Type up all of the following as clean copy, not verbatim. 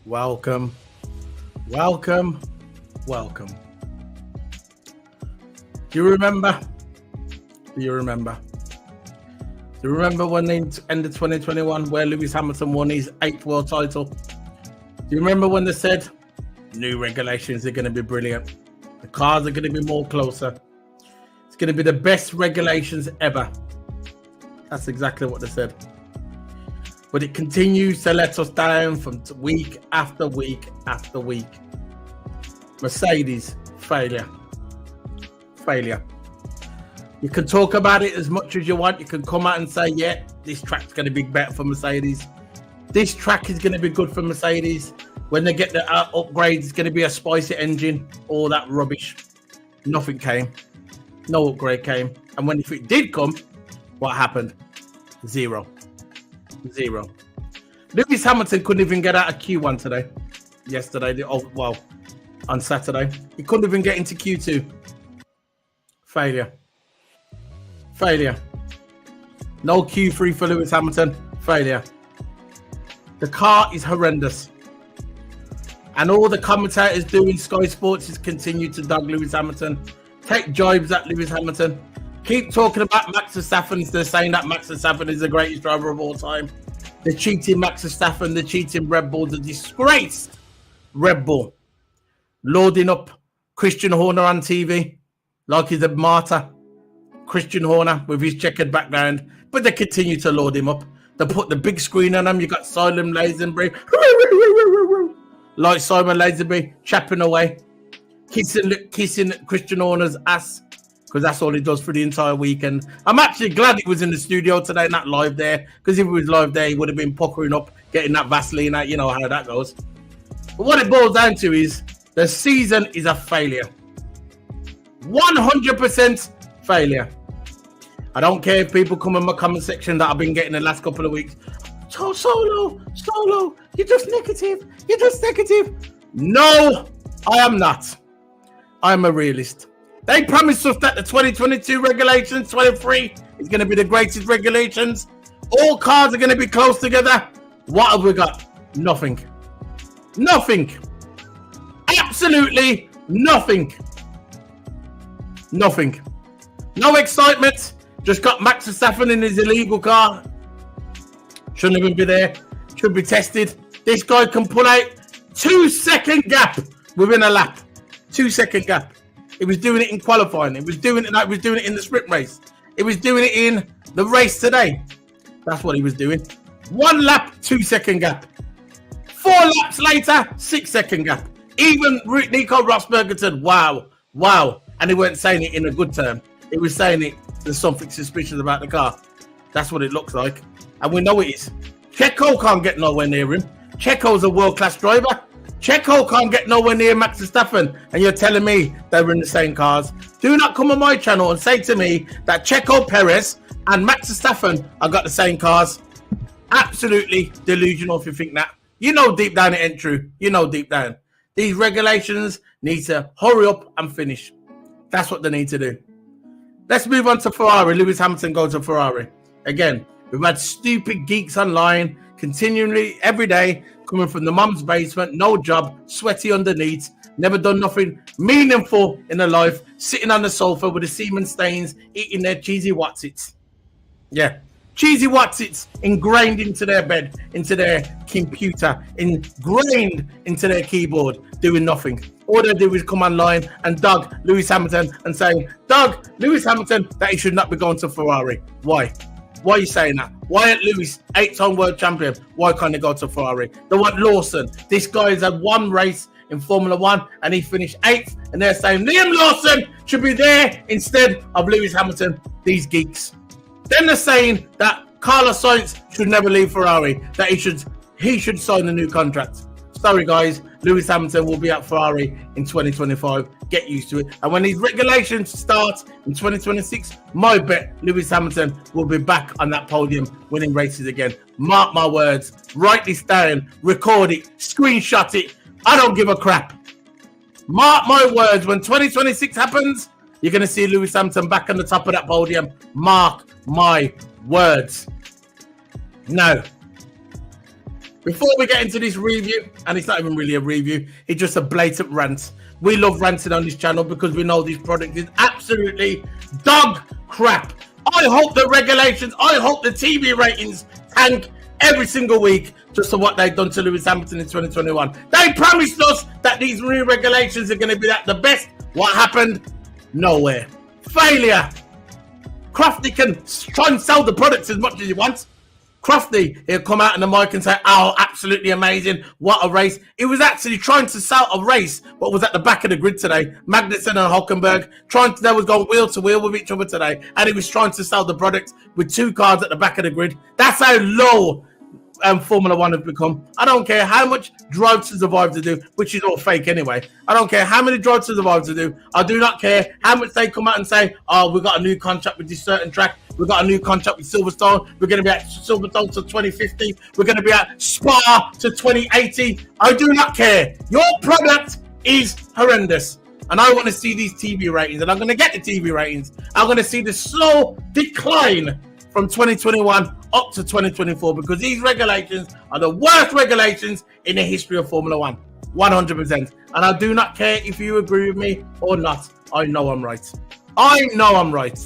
Welcome, welcome, welcome. Do you remember? Do you remember when they ended 2021 where Lewis Hamilton won his 8th world title? Do you remember when they said new regulations are going to be brilliant? The cars are going to be more closer. It's going to be the best regulations ever. That's exactly what they said. But it continues to let us down from week after week after week. Mercedes, failure. Failure. You can talk about it as much as you want. You can come out and say, yeah, this track's going to be better for Mercedes. This track is going to be good for Mercedes. When they get the upgrades, it's going to be a spicy engine. All that rubbish. Nothing came. No upgrade came. And when if it did come, what happened? Zero. Lewis Hamilton couldn't even get out of Q1 today. Yesterday. On Saturday. He couldn't even get into Q2. Failure. No Q3 for Lewis Hamilton. Failure. The car is horrendous. And all the commentators doing Sky Sports is continue to dog Lewis Hamilton. Take jibes at Lewis Hamilton. Keep talking about Max Verstappen. They're saying that Max Verstappen is the greatest driver of all time. They're cheating Max Verstappen. They're cheating Red Bull. The disgraced Red Bull. Loading up Christian Horner on TV like he's a martyr. Christian Horner with his checkered background. But they continue to load him up. They put the big screen on him. You got Simon Lazenby. Like Simon Lazenby chapping away. Kissing Christian Horner's ass. Because that's all he does for the entire weekend. I'm actually glad he was in the studio today, not live there. Because if he was live there, he would have been puckering up, getting that Vaseline out. You know how that goes. But what it boils down to is the season is a failure. 100% failure. I don't care if people come in my comment section that I've been getting the last couple of weeks. Solo, you're just negative. No, I am not. I'm a realist. They promised us that the 2022 regulations, 23, is going to be the greatest regulations. All cars are going to be close together. What have we got? Nothing. Absolutely nothing. No excitement. Just got Max Verstappen in his illegal car. Shouldn't even be there. Should be tested. This guy can pull out 2-second gap within a lap. 2-second gap. He was doing it in qualifying. He was doing it in the sprint race. He was doing it in the race today. That's what he was doing. 1 lap, 2-second gap. 4 laps later, 6-second gap. Even Nico Rosberg said, wow. And he weren't saying it in a good term. He was saying it, there's something suspicious about the car. That's what it looks like. And we know it is. Checo can't get nowhere near him. Checo's a world-class driver. Checo can't get nowhere near Max Verstappen, and you're telling me they're in the same cars. Do not come on my channel and say to me that Checo Perez and Max Verstappen have got the same cars. Absolutely delusional if you think that. You know deep down it ain't true. You know deep down. These regulations need to hurry up and finish. That's what they need to do. Let's move on to Ferrari. Lewis Hamilton goes to Ferrari. Again, we've had stupid geeks online continually every day coming from the mum's basement, no job, sweaty underneath, never done nothing meaningful in their life, sitting on the sofa with the semen stains, eating their cheesy Watsits. Yeah, cheesy Watsits ingrained into their bed, into their computer, ingrained into their keyboard, doing nothing. All they do is come online and dog Lewis Hamilton and saying, dog Lewis Hamilton, that he should not be going to Ferrari. Why? Why are you saying that? Why ain't Lewis 8-time world champion? Why can't he go to Ferrari? They want Lawson. This guy has had 1 race in Formula 1 and he finished 8th. And they're saying Liam Lawson should be there instead of Lewis Hamilton. These geeks. Then they're saying that Carlos Sainz should never leave Ferrari. That he should sign a new contract. Sorry guys, Lewis Hamilton will be at Ferrari in 2025. Get used to it. And when these regulations start in 2026, my bet Lewis Hamilton will be back on that podium winning races again. Mark my words. Write this down. Record it. Screenshot it. I don't give a crap. Mark my words. When 2026 happens, you're going to see Lewis Hamilton back on the top of that podium. Mark my words. No. before we get into this review, and it's not even really a review, it's just a blatant rant. We love ranting on this channel because we know this product is absolutely dog crap. I hope the regulations, I hope the TV ratings tank every single week just to what they've done to Lewis Hamilton in 2021. They promised us that these new regulations are going to be the best. What happened? Nowhere. Failure. Crofty can try and sell the products as much as he wants. Crofty, he'll come out in the mic and say, oh, absolutely amazing. What a race. He was actually trying to sell a race, but was at the back of the grid today. Magnussen and Hülkenberg, they was going wheel to wheel with each other today. And he was trying to sell the product with 2 cars at the back of the grid. That's how low Formula One has become. I don't care how much Drive to Survive to do, which is all fake anyway. I don't care how many Drive to Survive to do. I do not care how much they come out and say, oh, we've got a new contract with this certain track. We've got a new contract with Silverstone. We're going to be at Silverstone to 2050. We're going to be at Spa to 2080. I do not care. Your product is horrendous. And I want to see these TV ratings. And I'm going to get the TV ratings. I'm going to see the slow decline from 2021 up to 2024 because these regulations are the worst regulations in the history of Formula One. 100%. And I do not care if you agree with me or not. I know I'm right. I know I'm right.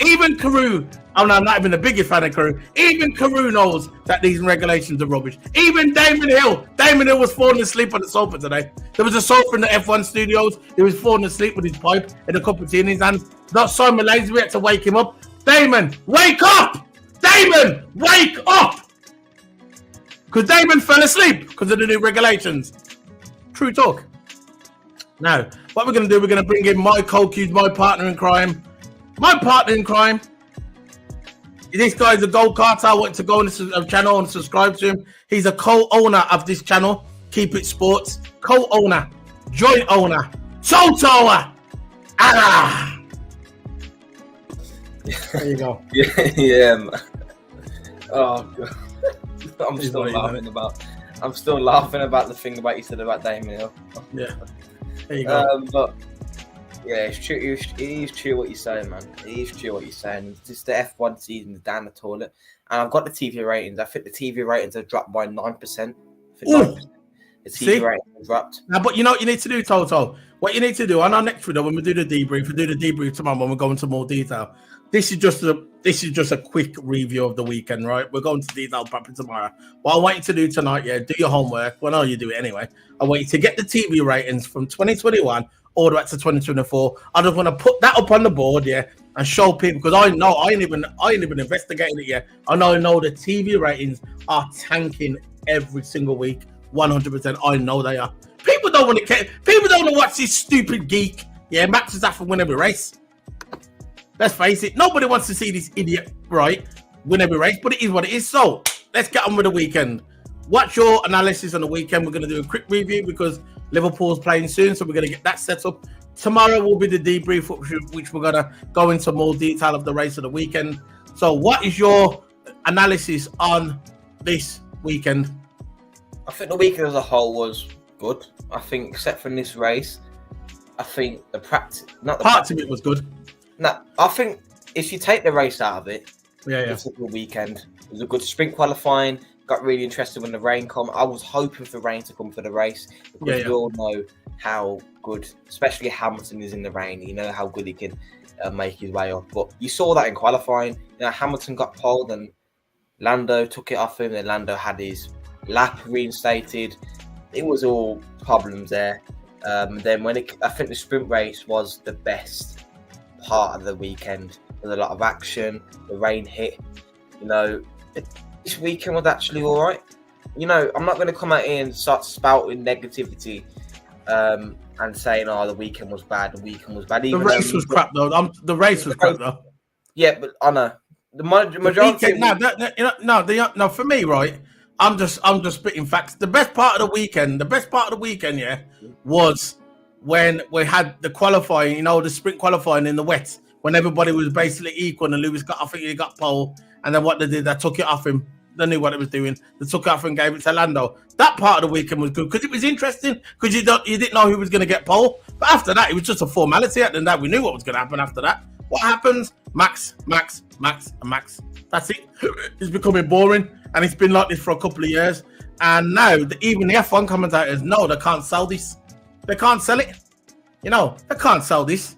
Even Carew, I'm not even the biggest fan of Carew. Even Carew knows that these regulations are rubbish. Even Damon Hill was falling asleep on the sofa today. There was a sofa in the F1 studios. He was falling asleep with his pipe and a cup of tea in his hand. Not Simon Lazenby had to wake him up. Damon, wake up! Damon, wake up! Because Damon fell asleep because of the new regulations. True talk. Now, what we're going to do, we're going to bring in my co-accused, my partner in crime. My partner in crime. This guy's a go-karter. I want to go on this channel and subscribe to him. He's a co-owner of this channel, Keep It Sports. Co-owner, joint owner, Toto. There you go. Yeah, man. Oh God. I'm still laughing about the thing about you said about Damien Hill. Yeah. There you go. But yeah, it's true. It is true what you're saying, man. It is true what you're saying. It's just the F1 season is down the toilet, and I've got the TV ratings. I think the TV ratings have dropped by 9%. The TV ratings have dropped. Now, but you know what you need to do, Toto? What you need to do on our next video when we do the debrief, tomorrow when we go into more detail. This is just a quick review of the weekend, right? We're going to detail properly tomorrow. What I want you to do tonight, do your homework. Well, no, you do it anyway. I want you to get the TV ratings from 2021 all the way to 2024. I just want to put that up on the board, and show people, because I know I ain't even investigating it yet. I know the TV ratings are tanking every single week. 100%. I know they are. People don't want to care. People don't want to watch this stupid geek. Max Verstappen win every race. Let's face it, nobody wants to see this idiot, right, win every race, but it is what it is. So, let's get on with the weekend. What's your analysis on the weekend? We're going to do a quick review because Liverpool's playing soon, so we're going to get that set up. Tomorrow will be the debrief, which we're going to go into more detail of the race of the weekend. So, what is your analysis on this weekend? I think the weekend as a whole was good. I think, except for this race, I think the practice, parts of it was good. No, I think if you take the race out of it, it's a good weekend. It was a good sprint qualifying. Got really interested when the rain came. I was hoping for rain to come for the race because we all know how good, especially Hamilton is in the rain. You know how good he can make his way up. But you saw that in qualifying. Hamilton got poled and Lando took it off him. Then Lando had his lap reinstated. It was all problems there. Then I think the sprint race was the best part of the weekend. There was a lot of action. The rain hit. This weekend was actually all right. I'm not going to come out here and start spouting negativity and saying, the weekend was bad. The weekend was bad. The race was crap, though. The race was crap, though. Yeah, but I know. The majority... No, for me, right, I'm just spitting facts. The best part of the weekend, was when we had the qualifying, the sprint qualifying in the wet, when everybody was basically equal and Lewis got pole, and then what they did, they took it off him. They knew what it was doing. They took it off and gave it to Lando. That part of the weekend was good because it was interesting because you didn't know who was going to get pole. But after that, it was just a formality. After that, we knew what was going to happen after that. What happens? Max, and Max. That's it. It's becoming boring, and it's been like this for a couple of years. And now, even the F1 commentators know they can't sell this. They can't sell it. You know, they can't sell this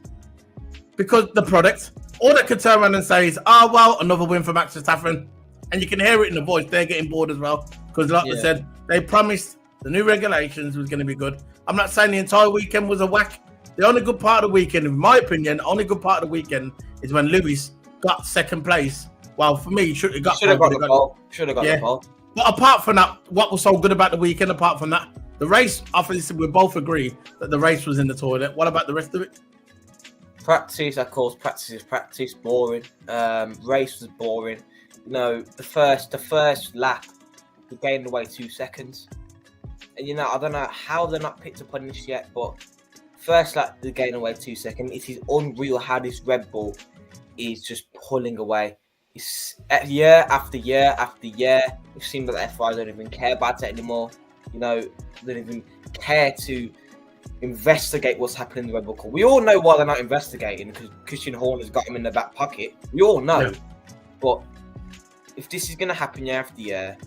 because the product. All they can turn around and say is, "Oh well, another win for Max Verstappen," and you can hear it in the voice. They're getting bored as well because, like I said, they promised the new regulations was going to be good. I'm not saying the entire weekend was a whack. The only good part of the weekend, in my opinion, only good part of the weekend is when Lewis got second place. Well, for me, should have got the pole. Should have got the pole. But apart from that, what was so good about the weekend? Apart from that, the race. Obviously, we both agree that the race was in the toilet. What about the rest of it? Practice, of course. Practice is practice. Boring. Race was boring. You know, the first lap, he gained away 2 seconds. And you know, I don't know how they're not picked up on this yet, but first lap they gain away 2 seconds. It is unreal how this Red Bull is just pulling away. It's year after year after year. It seems like the FIA don't even care about it anymore. You know, they don't even care to investigate what's happening in the Red Bull Car. We all know why they're not investigating, because Christian Horner's got him in the back pocket. We all know. Yeah. But if this is going to happen year after year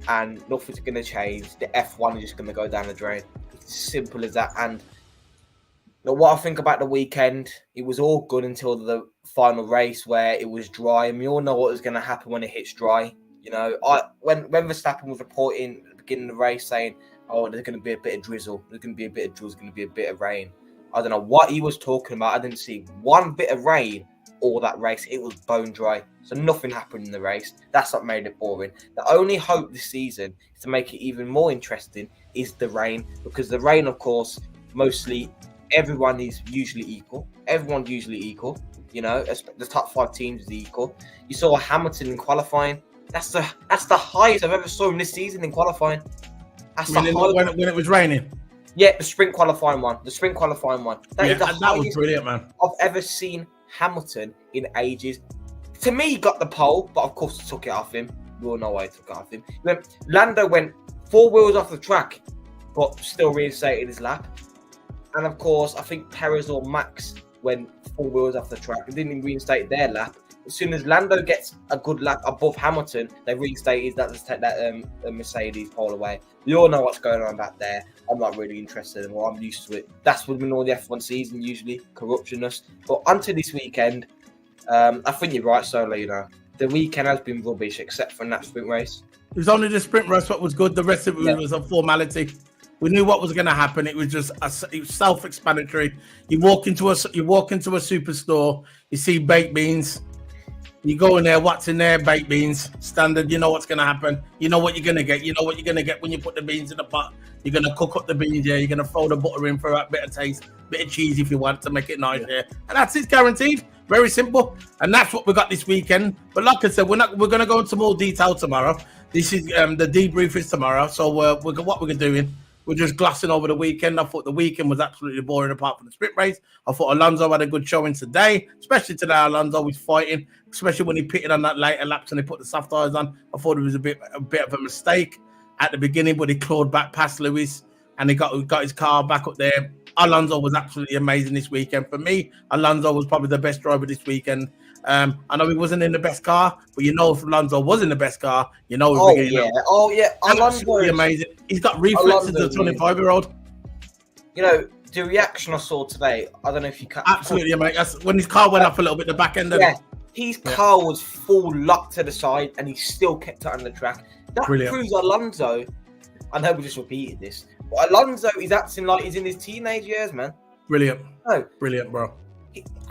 and nothing's going to change, the F1 is just going to go down the drain. It's as simple as that. And you know, what I think about the weekend, it was all good until the final race where it was dry, and we all know what was going to happen when it hits dry. You know, when Verstappen was reporting at the beginning of the race saying, "Oh, there's going to be a bit of drizzle. There's going to be a bit of drizzle. There's going to be a bit of rain." I don't know what he was talking about. I didn't see one bit of rain all that race. It was bone dry. So nothing happened in the race. That's what made it boring. The only hope this season is to make it even more interesting is the rain, because the rain, of course, mostly everyone is usually equal. Everyone's usually equal. You know, the top 5 teams is equal. You saw Hamilton in qualifying. That's the highest I've ever saw in this season in qualifying. When it was raining. Yeah, the sprint qualifying one. That is the highest that was brilliant, man. I've ever seen Hamilton in ages. To me, he got the pole, but of course, he took it off him. We all know why he took it off him. Lando went 4 wheels off the track, but still reinstated his lap. And of course, I think Perez or Max went 4 wheels off the track and didn't even reinstate their lap. As soon as Lando gets a good lap above Hamilton, they reinstated that to take that Mercedes pole away. We all know what's going on back there. I'm not really interested anymore. I'm used to it. That's what's been all the F1 season, usually, corruptionness. But onto this weekend, I think you're right, Solo, you know. The weekend has been rubbish, except for that sprint race. It was only the sprint race what was good. The rest of it was a formality. We knew what was going to happen. It was just it was self-explanatory. You walk into a superstore, you see baked beans. You go in there, what's in there? Baked beans, standard. You know what's going to happen. You know what you're going to get. You know what you're going to get when you put the beans in the pot. You're going to cook up the beans, yeah. You're going to throw the butter in for a bit of taste, bit of cheese if you want to make it nice, yeah. And that's it, guaranteed. Very simple. And that's what we got this weekend. But like I said, we're going to go into more detail tomorrow. This is the debrief is tomorrow. So what we're doing, we're just glossing over the weekend. I thought the weekend was absolutely boring apart from the sprint race. I thought Alonso had a good showing today, especially today. Alonso was fighting, especially when he pitted on that later laps and he put the soft tires on. I thought it was a bit of a mistake at the beginning, but he clawed back past Lewis and he got his car back up there. Alonso was absolutely amazing this weekend. For me, Alonso was probably the best driver this weekend. I know he wasn't in the best car, but you know if Alonso was in the best car, you know Alonso is amazing. He's got reflexes as a 25-year-old. You know, the reaction I saw today, I don't know if you can. Absolutely amazing. That's when his car went up a little bit, the back end of it. His car was full locked to the side and he still kept it on the track. That proves Alonso, I know we just repeated this, but Alonso is acting like he's in his teenage years, man. Brilliant. Brilliant, bro.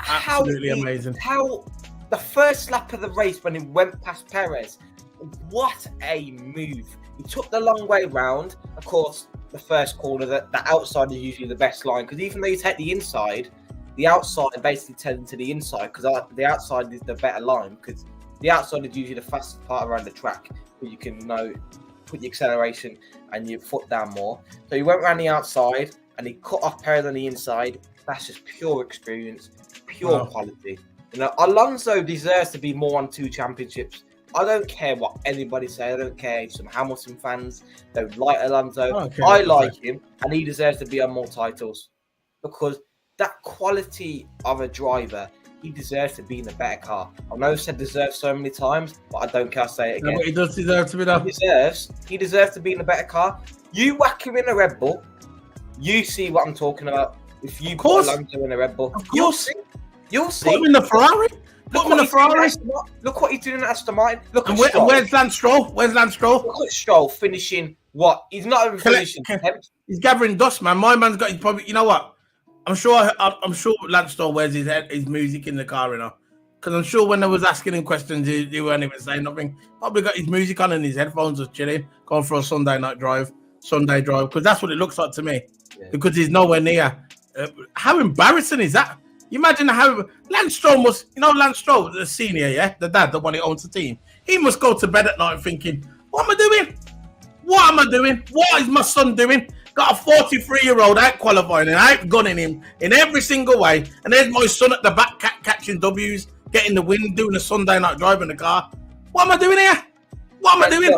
Absolutely amazing. How the first lap of the race when he went past Perez, what a move. He took the long way round. Of course, the first corner, the outside is usually the best line, because even though you take the inside, the outside basically turns into the inside, because the outside is the better line, because the outside is usually the fastest part around the track, where you can put your acceleration and your foot down more. So he went around the outside and he cut off Perez on the inside. That's just pure experience, pure quality. You know, Alonso deserves to be more on 2 championships. I don't care what anybody says. I don't care if some Hamilton fans don't like Alonso. I like him, and he deserves to be on more titles, because that quality of a driver he deserves to be in a better car. I know I've said deserves so many times, but I don't care. I'll say it again. No, but he does deserve to be there. He deserves to be in a better car. You whack him in a Red Bull, you see what I'm talking about. If you put Alonso in a Red Bull, you'll see. You'll see. Put him in the Ferrari. Put him in the Ferrari. Look what he's doing at Aston Martin. Look at Stroll. Where's Lance Stroll? Where's Lance Stroll? Look at Stroll finishing what? He's not even finishing. He's gathering dust, man. My man's got. He's probably. You know what? I'm sure Lance Stroll wears his music in the car, you know. Because I'm sure when I was asking him questions, he weren't even saying nothing. Probably got his music on and his headphones was chilling, going for a Sunday drive. Because that's what it looks like to me. Yeah. Because he's nowhere near. How embarrassing is that? You imagine how Lance Stroll must, Lance Stroll, the senior, yeah, the dad, the one who owns the team. He must go to bed at night thinking, what am I doing? What am I doing? What is my son doing? Got a 43-year-old out qualifying and out gunning him in every single way. And there's my son at the back catching W's, getting the win, doing a Sunday night drive in the car. What am I doing here? What am I doing?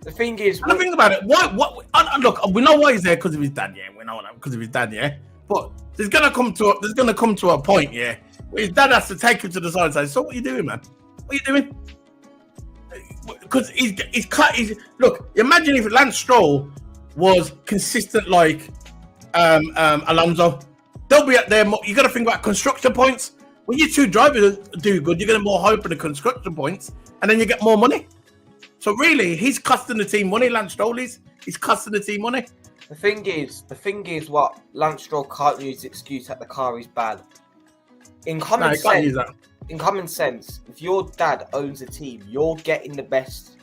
The thing is, and think about it. Look, we know why he's there because of his dad, yeah. We know that because of his dad, yeah. But there's gonna come to a point, yeah, where his dad has to take him to the side and say, "So what are you doing, man? What are you doing?" Because he's look. Imagine if Lance Stroll was consistent like Alonso. They'll be at there. You got to think about construction points. When you two drivers do good, you get more hope in the construction points, and then you get more money. So really, he's costing the team money. Lance Stroll is. He's costing the team money. The thing is, what Lance Stroll can't use the excuse that the car is bad. In common sense, if your dad owns a team, you're getting the best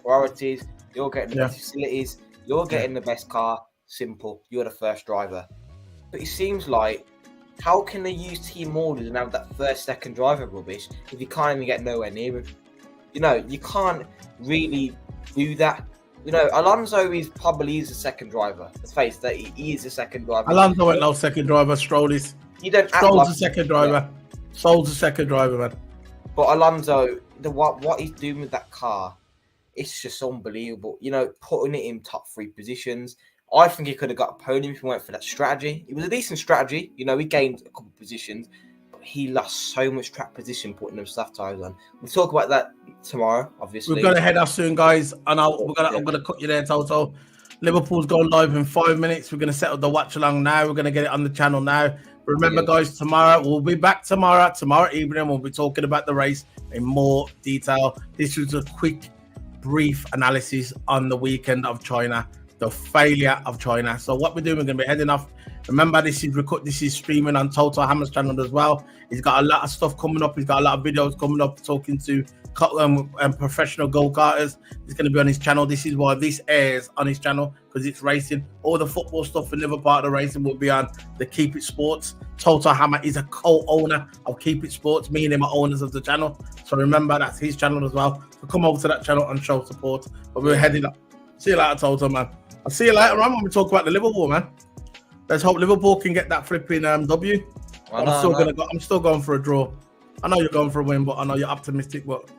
priorities, you're getting the best facilities, you're getting the best car. Simple. You're the first driver. But it seems like, how can they use team orders and have that first, second driver rubbish if you can't even get nowhere near him? You can't really do that. Alonso is probably the second driver. Let's face that he is the second driver. Alonso ain't no second driver. Stroll is. Stroll's the second driver. Stroll's the second driver, man. But Alonso, what he's doing with that car, it's just unbelievable. Putting it in top 3 positions. I think he could have got a podium if he went for that strategy. It was a decent strategy. He gained a couple of positions, but he lost so much track position putting them soft tires on. We'll talk about that tomorrow, obviously. We're going to head off soon, guys. And I'm going to cut you there, Toto. Liverpool's going live in 5 minutes. We're going to set up the watch along now. We're going to get it on the channel now. Remember, guys, tomorrow, we'll be back tomorrow evening. We'll be talking about the race in more detail. This was a quick, brief analysis on the weekend of China, the failure of China. So what we're doing, we're going to be heading off. Remember, this is streaming on Toto Hammer's channel as well. He's got a lot of stuff coming up. He's got a lot of videos coming up talking to professional go-karters. It's going to be on his channel. This is why this airs on his channel, because it's racing. All the football stuff and the other part of the racing will be on the Keep It Sports. Toto Hammer is a co-owner of Keep It Sports. Me and him are owners of the channel. So remember, that's his channel as well. So come over to that channel and show support. But we're heading up. See you later, Toto, man. I'll see you later on when we talk about the Liverpool, man. Let's hope Liverpool can get that flipping W. I'm still going for a draw. I know you're going for a win, but I know you're optimistic. But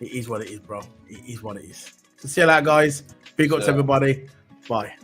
it is what it is, bro. It is what it is. So see you later, guys. Big up to everybody. Bye.